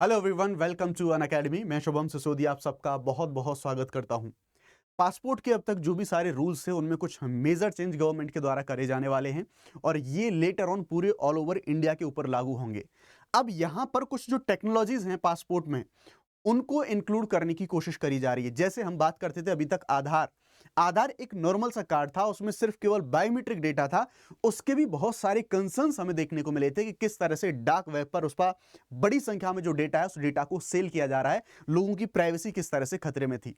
Hello everyone, welcome to Unacademy. मैं शुभम सिसोदिया आप सबका बहुत बहुत स्वागत करता हूं। पासपोर्ट के अब तक जो भी सारे रूल्स हैं उनमें कुछ मेजर चेंज गवर्नमेंट के द्वारा करे जाने वाले हैं और ये लेटर ऑन पूरे ऑल ओवर इंडिया के ऊपर लागू होंगे। अब यहां पर कुछ जो टेक्नोलॉजीज हैं पासपोर्ट में उनको इंक्लूड करने की कोशिश करी जा रही है। जैसे हम बात करते थे अभी तक आधार आधार एक नॉर्मल सा कार्ड था, उसमें सिर्फ केवल बायोमेट्रिक डेटा था। उसके भी बहुत सारे कंसर्न्स हमें देखने को मिले थे कि किस तरह से डार्क वेब पर उस पर बड़ी संख्या में जो डेटा है उस डेटा को सेल किया जा रहा है, लोगों की प्राइवेसी किस तरह से खतरे में थी।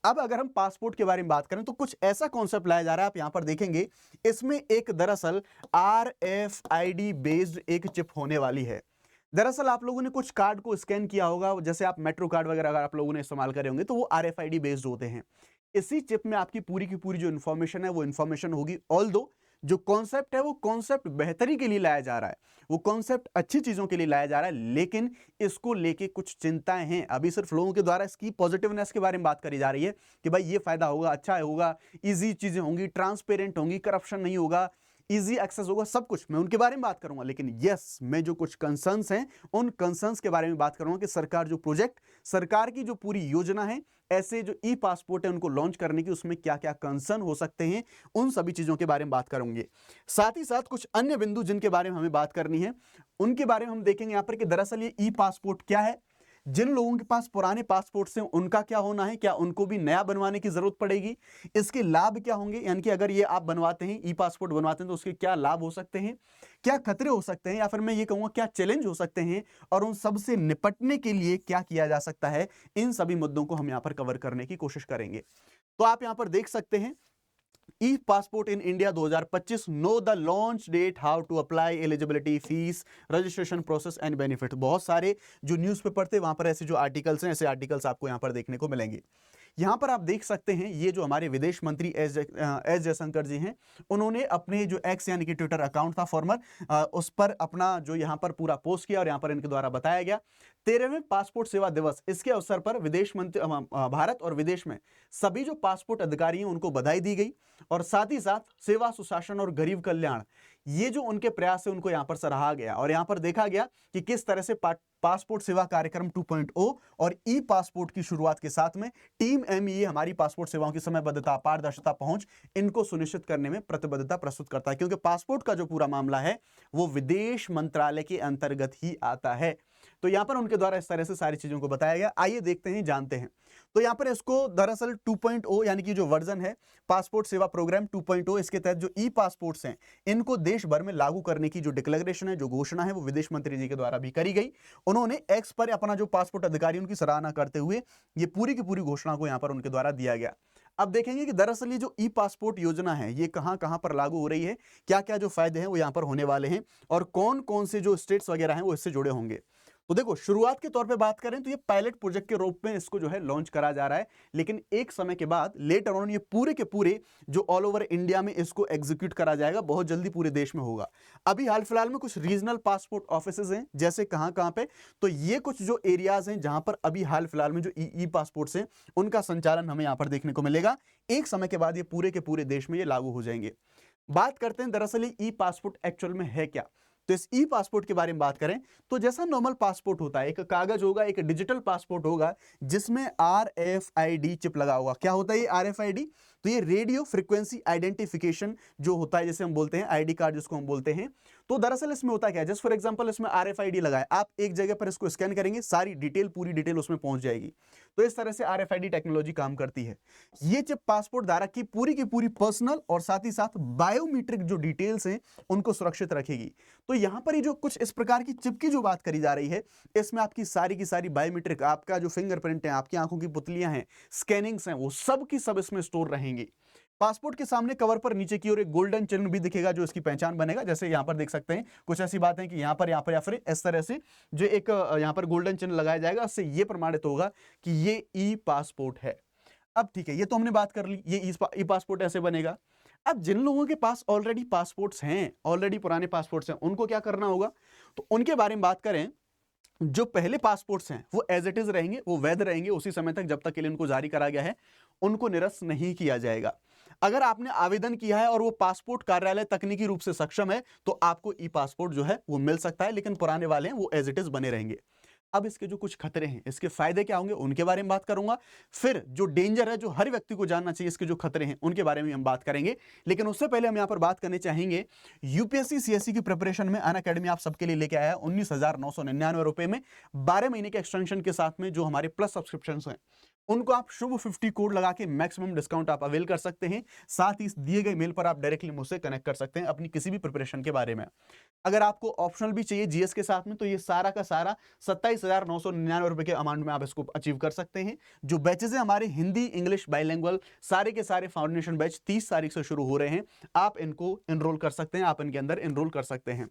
अब अगर हम पासपोर्ट के बारे में बात करें तो कुछ ऐसा कॉन्सेप्ट लाया जा रहा है, आप यहां पर देखेंगे इसमें एक दरअसल RFID बेस्ड एक चिप होने वाली है। दरअसल आप लोगों ने कुछ कार्ड को स्कैन किया होगा, जैसे आप मेट्रो कार्ड वगैरह अगर आप लोगों ने इस्तेमाल करे होंगे तो वो RFID बेस्ड होते हैं। इसी चिप में आपकी पूरी की पूरी जो इन्फॉर्मेशन है वो इन्फॉर्मेशन होगी। ऑल दो जो कॉन्सेप्ट है वो कॉन्सेप्ट बेहतरी के लिए लाया जा रहा है, वो कॉन्सेप्ट अच्छी चीजों के लिए लाया जा रहा है, लेकिन इसको लेके कुछ चिंताएं हैं। अभी सिर्फ लोगों के द्वारा इसकी पॉजिटिवनेस के बारे में बात करी जा रही है कि भाई ये फायदा होगा, अच्छा होगा, इजी चीजें होंगी, ट्रांसपेरेंट होंगी, करप्शन नहीं होगा, इजी एक्सेस होगा, सब कुछ मैं उनके बारे में बात करूंगा। लेकिन यस, मैं जो कुछ कंसर्न्स हैं उन कंसर्न्स के बारे में बात करूंगा कि सरकार जो प्रोजेक्ट, सरकार की जो पूरी योजना है, ऐसे जो ई पासपोर्ट है उनको लॉन्च करने की, उसमें क्या क्या कंसर्न हो सकते हैं, उन सभी चीजों के बारे में बात करूंगे। साथ ही साथ कुछ अन्य बिंदु जिनके बारे में हमें बात करनी है उनके बारे में हम देखेंगे यहां पर कि दरअसल ये ई पासपोर्ट क्या है, जिन लोगों के पास पुराने पासपोर्ट हैं उनका क्या होना है, क्या उनको भी नया बनवाने की जरूरत पड़ेगी, इसके लाभ क्या होंगे, यानी कि अगर ये आप बनवाते हैं, ई पासपोर्ट बनवाते हैं तो उसके क्या लाभ हो सकते हैं, क्या खतरे हो सकते हैं, या फिर मैं ये कहूंगा क्या चैलेंज हो सकते हैं, और उन सब से निपटने के लिए क्या किया जा सकता है। इन सभी मुद्दों को हम यहां पर कवर करने की कोशिश करेंगे। तो आप यहां पर देख सकते हैं e passport in India 2025, know the launch date, how to apply, eligibility, fees, registration process and benefit. बहुत सारे जो न्यूज़पेपर थे वहां पर ऐसे जो आर्टिकल्स हैं, ऐसे आर्टिकल्स आपको यहां पर देखने को मिलेंगे। यहां पर आप देख सकते हैं ये जो हमारे विदेश मंत्री एस जयशंकर जी हैं, उन्होंने अपने जो एक्स यानी कि ट्विटर अकाउंट था फॉर्मर, उस पर अपना जो यहां पर पूरा पोस्ट किया और यहां पर इनके द्वारा बताया गया 13वें पासपोर्ट सेवा दिवस, इसके अवसर पर विदेश मंत्री भारत और विदेश में सभी जो पासपोर्ट अधिकारी हैं उनको बधाई दी गई, और साथ ही साथ सेवा, सुशासन और गरीब कल्याण, ये जो उनके प्रयास है उनको यहां पर सराहा गया, और यहां पर देखा गया कि किस तरह से पासपोर्ट सेवा कार्यक्रम 2.0 और ई पासपोर्ट की शुरुआत के साथ में टीम MEA हमारी पासपोर्ट सेवाओं की समयबद्धता, पारदर्शिता, पहुंच, इनको सुनिश्चित करने में प्रतिबद्धता प्रस्तुत करता है, क्योंकि पासपोर्ट का जो पूरा मामला है वो विदेश मंत्रालय के अंतर्गत ही आता है। तो यहां पर उनके द्वारा इस तरह से सारी चीजों को बताया गया। आइए देखते हैं, जानते हैं। तो यहां पर इसको दरअसल 2.0 यानी कि जो वर्जन है पासपोर्ट सेवा प्रोग्राम 2.0, इसके तहत जो ई पासपोर्ट्स हैं इनको देश भर में लागू करने की जो डिक्लेरेशन है, जो घोषणा है, वो विदेश मंत्री जी के द्वारा भी करी गई। उन्होंने एक्स पर अपना जो पासपोर्ट अधिकारी उनकी सराहना करते हुए ये पूरी की पूरी घोषणा को यहां पर उनके द्वारा दिया गया। अब देखेंगे कि दरअसल ये जो ई पासपोर्ट योजना है ये कहां कहां पर लागू हो रही है, क्या क्या जो फायदे हैं वो यहां पर होने वाले हैं, और कौन कौन से जो स्टेट्स वगैरह हैं वो इससे जुड़े होंगे। तो देखो, शुरुआत के तौर पे बात करें तो ये पायलट प्रोजेक्ट के रूप में इसको जो है लॉन्च करा जा रहा है, लेकिन एक समय के बाद लेटर ऑन ये पूरे के पूरे जो ऑल ओवर इंडिया में इसको एग्जीक्यूट करा जाएगा, बहुत जल्दी पूरे देश में होगा। अभी हाल फिलहाल में कुछ रीजनल पासपोर्ट ऑफिसेज हैं, जैसे कहां कहां पे, तो ये कुछ जो एरियाज हैं जहां पर अभी हाल फिलहाल में जो ई पासपोर्ट्स हैं उनका संचालन हमें यहां पर देखने को मिलेगा। एक समय के बाद ये पूरे के पूरे देश में ये लागू हो जाएंगे। बात करते हैं दरअसल ये ई पासपोर्ट एक्चुअल में है क्या। तो इस ई पासपोर्ट के बारे में बात करें तो जैसा नॉर्मल पासपोर्ट होता है, एक कागज होगा, एक डिजिटल पासपोर्ट होगा जिसमें RFID चिप लगा होगा। क्या होता है ये RFID? तो ये रेडियो फ्रीक्वेंसी आइडेंटिफिकेशन जो होता है, जैसे हम बोलते हैं ID कार्ड जिसको हम बोलते हैं। तो दरअसल इसमें होता क्या है, जस्ट फॉर एग्जांपल इसमें RFID लगा है, आप एक जगह पर इसको स्कैन करेंगे, सारी डिटेल, पूरी डिटेल उसमें पहुंच जाएगी। तो इस तरह से RFID टेक्नोलॉजी काम करती है। ये चिप पासपोर्ट धारक की पूरी पर्सनल और साथ ही साथ बायोमीट्रिक जो डिटेल्स हैं उनको सुरक्षित रखेगी। तो यहां पर ये जो कुछ इस प्रकार की चिप की जो बात करी जा रही है, इसमें आपकी सारी की सारी बायोमीट्रिक, आपका जो फिंगरप्रिंट है, आपकी आंखों की पुतलियां हैं, स्कैनिंग्स हैं, वो सब की सब इसमें स्टोर रहेंगी। पासपोर्ट के सामने कवर पर नीचे की ओर एक गोल्डन चिन्ह भी दिखेगा जो इसकी पहचान बनेगा। जैसे यहां पर देख सकते हैं कुछ ऐसी बात है कि यहां पर या फिर इस तरह से जो एक यहां पर गोल्डन चिन्ह लगाया जाएगा, इससे यह प्रमाणित होगा कि ये ई पासपोर्ट है। अब ठीक है, ये तो हमने बात कर ली, ये ई पासपोर्ट ऐसे बनेगा। अब जिन लोगों के पास ऑलरेडी पासपोर्ट्स हैं, ऑलरेडी पुराने पासपोर्ट्स हैं, उनको क्या करना होगा, तो उनके बारे में बात करें। जो पहले पासपोर्ट्स हैं वो एज इट इज रहेंगे, वो वैध रहेंगे उसी समय तक जब तक के लिए उनको जारी करा गया है, उनको निरस्त नहीं किया जाएगा। अगर आपने आवेदन किया है और वो पासपोर्ट कार्यालय तकनीकी रूप से सक्षम है तो आपको ई पासपोर्ट जो है वो मिल सकता है, लेकिन पुराने वाले हैं वो एज इट इज बने रहेंगे। अब इसके जो कुछ खतरे हैं, इसके फायदे क्या होंगे, उनके बारे में बात करूंगा। फिर जो डेंजर है, जो हर व्यक्ति को जानना चाहिए, इसके जो खतरे हैं उनके बारे में हम बात करेंगे। लेकिन उससे पहले हम यहां पर बात करने चाहेंगे, यूपीएससी सीएससी की प्रिपरेशन में अनअकैडमी आप सबके लिए लेके आया है 19,999 रुपए में 12 महीने के एक्सटेंशन के साथ में। जो हमारे प्लस सब्सक्रिप्शन हैं उनको आप शुभ 50 कोड लगा के मैक्सिमम डिस्काउंट आप अवेल कर सकते हैं। साथ ही इस दिए गए मेल पर आप डायरेक्टली मुझसे कनेक्ट कर सकते हैं अपनी किसी भी प्रिपरेशन के बारे में। अगर आपको ऑप्शनल भी चाहिए जीएस के साथ में, तो ये सारा का सारा 27,999 रुपए के अमाउंट में आप इसको अचीव कर सकते हैं। जो बैचेस है हमारे हिंदी इंग्लिश बाइलिंगुअल, सारे के सारे फाउंडेशन बैच 30 तारीख से शुरू हो रहे हैं। आप इनको एनरोल कर सकते हैं, आप इनके अंदर एनरोल कर सकते हैं।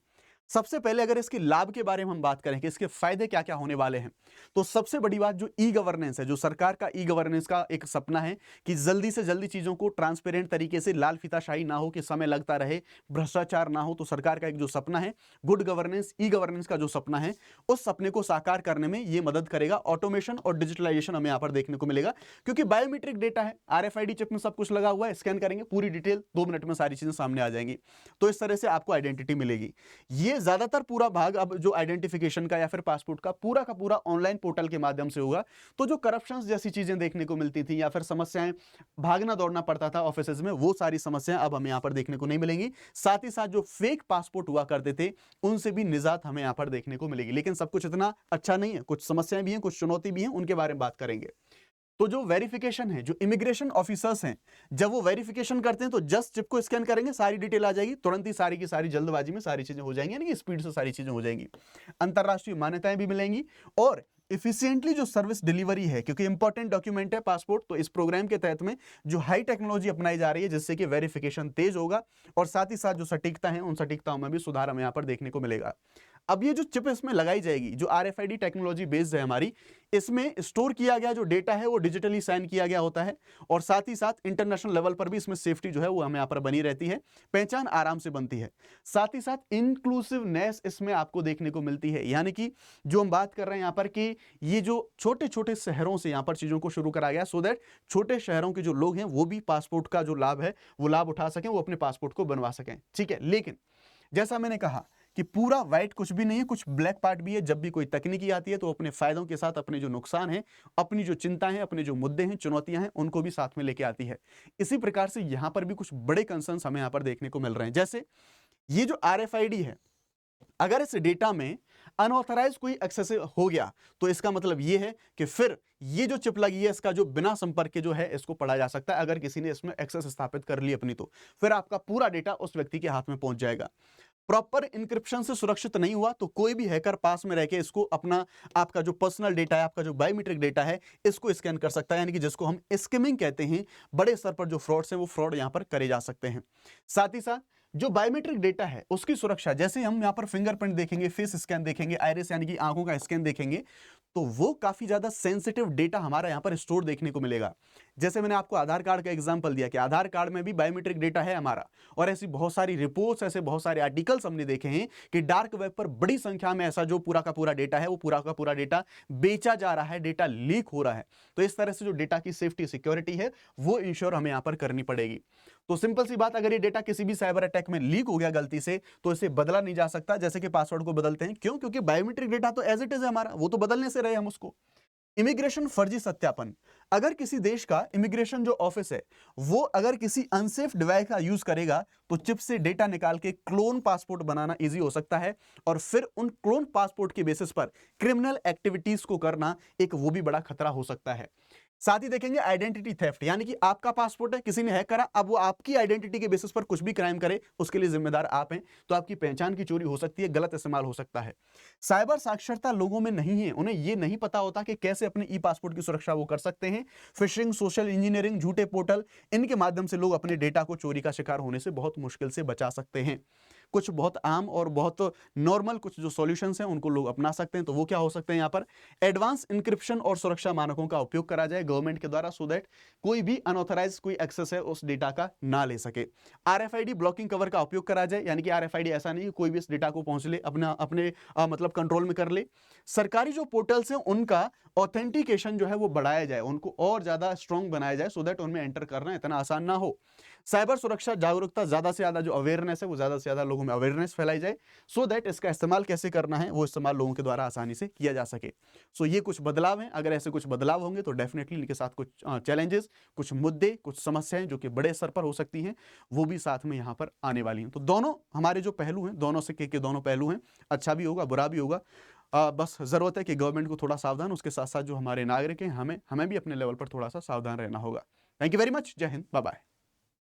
सबसे पहले अगर इसके लाभ के बारे में हम बात करें कि इसके फायदे क्या क्या होने वाले हैं, तो सबसे बड़ी बात जो ई गवर्नेंस है, जो सरकार का ई गवर्नेंस का एक सपना है कि जल्दी से जल्दी चीजों को ट्रांसपेरेंट तरीके से, लाल फीताशाही ना हो कि समय लगता रहे, भ्रष्टाचार ना हो, तो सरकार का एक जो सपना है गुड गवर्नेंस, ई गवर्नेंस का जो सपना है, उस सपने को साकार करने में ये मदद करेगा। ऑटोमेशन और डिजिटलाइजेशन हमें यहां पर देखने को मिलेगा, क्योंकि बायोमेट्रिक डेटा है, आरएफआईडी चिप में सब कुछ लगा हुआ है, स्कैन करेंगे पूरी डिटेल 2 मिनट में सारी चीजें सामने आ जाएंगी। तो इस तरह से आपको आइडेंटिटी मिलेगी। ये ज्यादातर पूरा भाग अब जो आइडेंटिफिकेशन का या फिर पासपोर्ट का पूरा ऑनलाइन पोर्टल के माध्यम से होगा। तो जो करप्शन जैसी चीजें देखने को मिलती थी या फिर समस्याएं, भागना दौड़ना पड़ता था ऑफिसेज में, वो सारी समस्याएं अब हमें यहां पर देखने को नहीं मिलेंगी। साथ ही साथ जो फेक पासपोर्ट हुआ करते थे उनसे भी निजात हमें यहां पर देखने को मिलेगी। लेकिन सब कुछ इतना अच्छा नहीं है, कुछ समस्याएं भी हैं, कुछ चुनौती भी हैं, उनके बारे में बात करेंगे। तो जो वेरिफिकेशन है, जो इमिग्रेशन ऑफिसर्स हैं, जब वो वेरिफिकेशन करते हैं तो जस्ट चिप को स्कैन करेंगे, सारी डिटेल आ जाएगी, तुरंत ही सारी की सारी जल्दबाजी में सारी चीजें हो जाएंगी, यानी कि स्पीड से सारी चीजें हो जाएंगी। अंतरराष्ट्रीय मान्यताएं भी मिलेंगी और इफिशिएंटली जो सर्विस डिलीवरी है, क्योंकि इंपॉर्टेंट डॉक्यूमेंट है पासपोर्ट, तो इस प्रोग्राम के तहत में जो हाई टेक्नोलॉजी अपनाई जा रही है जिससे कि वेरिफिकेशन तेज होगा और साथ ही साथ जो सटीकता है उन सटीकताओं में भी सुधार हमें यहां पर देखने को मिलेगा। अब ये जो चिप इसमें लगाई जाएगी, जो आरएफआईडी टेक्नोलॉजी बेस्ड है हमारी, इसमें स्टोर किया गया जो डेटा है वो डिजिटली साइन किया गया होता है और साथ ही साथ इंटरनेशनल लेवल पर भी इसमें सेफ्टी जो है वो हमें यहाँ पर बनी रहती है, पहचान आराम से बनती है। साथ ही साथ इंक्लूसिवनेस इसमें आपको देखने को मिलती है, यानी कि जो हम बात कर रहे हैं यहाँ पर कि ये जो छोटे छोटे शहरों से यहाँ पर चीजों को शुरू करा गया, सो दैट छोटे शहरों के जो लोग हैं वो भी पासपोर्ट का जो लाभ है वो लाभ उठा सकें, वो अपने पासपोर्ट को बनवा सकें। ठीक है, लेकिन जैसा मैंने कहा कि पूरा वाइट कुछ भी नहीं है, कुछ ब्लैक पार्ट भी है। जब भी कोई तकनीकी आती है तो अपने फायदों के साथ अपने जो नुकसान है, अपनी जो चिंताएं हैं, अपने जो मुद्दे हैं, चुनौतियां हैं, उनको भी साथ में लेके आती है। इसी प्रकार से यहां पर भी कुछ बड़े कंसर्न्स हमें यहां पर देखने को मिल रहे हैं। जैसे ये जो आरएफआईडी है, अगर इस डेटा में अनऑथराइज कोई एक्सेस हो गया तो इसका मतलब यह है कि फिर ये जो चिप लगी है इसका जो बिना संपर्क के जो है इसको पढ़ा जा सकता है। अगर किसी ने इसमें एक्सेस स्थापित कर ली अपनी, तो फिर आपका पूरा डेटा उस व्यक्ति के हाथ में पहुंच जाएगा। प्रॉपर इंक्रिप्शन से सुरक्षित नहीं हुआ तो कोई भी हैकर पास में रह के इसको अपना, आपका जो पर्सनल डेटा है, आपका जो बायोमेट्रिक डेटा है, इसको स्कैन कर सकता है, यानी कि जिसको हम स्किमिंग कहते हैं। बड़े स्तर पर जो फ्रॉड्स हैं वो फ्रॉड यहां पर करे जा सकते हैं। साथ ही साथ जो बायोमेट्रिक डेटा है उसकी सुरक्षा, जैसे हम यहां पर फिंगरप्रिंट देखेंगे, फेस स्कैन देखेंगे, आइरिस यानी कि आंखों का स्कैन देखेंगे, तो वो काफी ज्यादा सेंसिटिव डेटा हमारा यहां पर स्टोर देखने को मिलेगा। जैसे मैंने आपको आधार कार्ड का एग्जांपल दिया कि आधार कार्ड में भी बायोमेट्रिक डेटा है हमारा, और ऐसी बहुत सारी रिपोर्ट्स, ऐसे बहुत सारे आर्टिकल्स हमने देखे हैं कि डार्क वेब पर बड़ी संख्या में ऐसा जो पूरा का पूरा डेटा है वो पूरा का पूरा डेटा बेचा जा रहा है, डेटा लीक हो रहा है। तो इस तरह से जो डेटा की सेफ्टी सिक्योरिटी है वो इंश्योर हमें यहां पर करनी पड़ेगी। तो सिंपल सी बात, अगर ये डेटा किसी भी साइबर अटैक में लीक हो गया गलती से, तो इसे बदला नहीं जा सकता, जैसे कि पासवर्ड को बदलते हैं। क्यों? क्योंकि बायोमेट्रिक डेटा तो एज इट इज है हमारा, वो तो बदलने से रहे हम उसको। इमिग्रेशन फर्जी सत्यापन, अगर किसी देश का इमिग्रेशन जो ऑफिस है वो अगर किसी अनसेफ डिवाइस का यूज करेगा तो चिप से डेटा निकाल के क्लोन पासपोर्ट बनाना इजी हो सकता है, और फिर उन क्लोन पासपोर्ट के बेसिस पर क्रिमिनल एक्टिविटीज को करना एक वो भी बड़ा खतरा हो सकता है। साथ ही देखेंगे आइडेंटिटी थेफ्ट, यानी कि आपका पासपोर्ट है, किसी ने हैक करा, अब वो आपकी आइडेंटिटी के बेसिस पर कुछ भी क्राइम करे उसके लिए जिम्मेदार आप हैं, तो आपकी पहचान की चोरी हो सकती है, गलत इस्तेमाल हो सकता है। साइबर साक्षरता लोगों में नहीं है, उन्हें ये नहीं पता होता कि कैसे अपने ई पासपोर्ट की सुरक्षा वो कर सकते हैं। फिशिंग, सोशल इंजीनियरिंग, झूठे पोर्टल, इनके माध्यम से लोग अपने डेटा को चोरी का शिकार होने से बहुत मुश्किल से बचा सकते हैं। कुछ बहुत आम और बहुत नॉर्मल कुछ जो सॉल्यूशंस हैं उनको लोग अपना सकते हैं। तो वो क्या हो सकते हैं? यहाँ पर एडवांस इंक्रिप्शन और सुरक्षा मानकों का उपयोग करा जाए गवर्नमेंट के द्वारा, सो दैट कोई भी अनऑथराइज कोई एक्सेस है उस डेटा का ना ले सके। आरएफआईडी ब्लॉकिंग कवर का उपयोग करा जाए, यानी कि आरएफआईडी ऐसा नहीं कि कोई भी इस डेटा को पहुंच ले, अपने मतलब कंट्रोल में कर ले। सरकारी जो पोर्टल्स हैं उनका ऑथेंटिकेशन जो है वो बढ़ाया जाए, उनको और ज्यादा स्ट्रॉन्ग बनाया जाए, सो दैट उनमें एंटर करना इतना आसान ना हो। साइबर सुरक्षा जागरूकता, ज़्यादा से ज़्यादा जो अवेयरनेस है वो ज़्यादा से ज़्यादा लोगों में अवेयरनेस फैलाई जाए, सो दैट इसका इस्तेमाल कैसे करना है वो इस्तेमाल लोगों के द्वारा आसानी से किया जा सके। सो ये कुछ बदलाव हैं, अगर ऐसे कुछ बदलाव होंगे तो डेफिनेटली इनके साथ कुछ चैलेंजेस, कुछ मुद्दे, कुछ समस्याएं जो कि बड़े स्तर पर हो सकती हैं, वो भी साथ में यहाँ पर आने वाली हैं। तो दोनों हमारे जो पहलू हैं, दोनों सिक्के के दोनों पहलू हैं, अच्छा भी होगा, बुरा भी होगा। बस ज़रूरत है कि गवर्नमेंट को थोड़ा सावधान, उसके साथ साथ जो हमारे नागरिक हैं, हमें भी अपने लेवल पर थोड़ा सा सावधान रहना होगा। Thank you very much. जय हिंद, बाय बाय।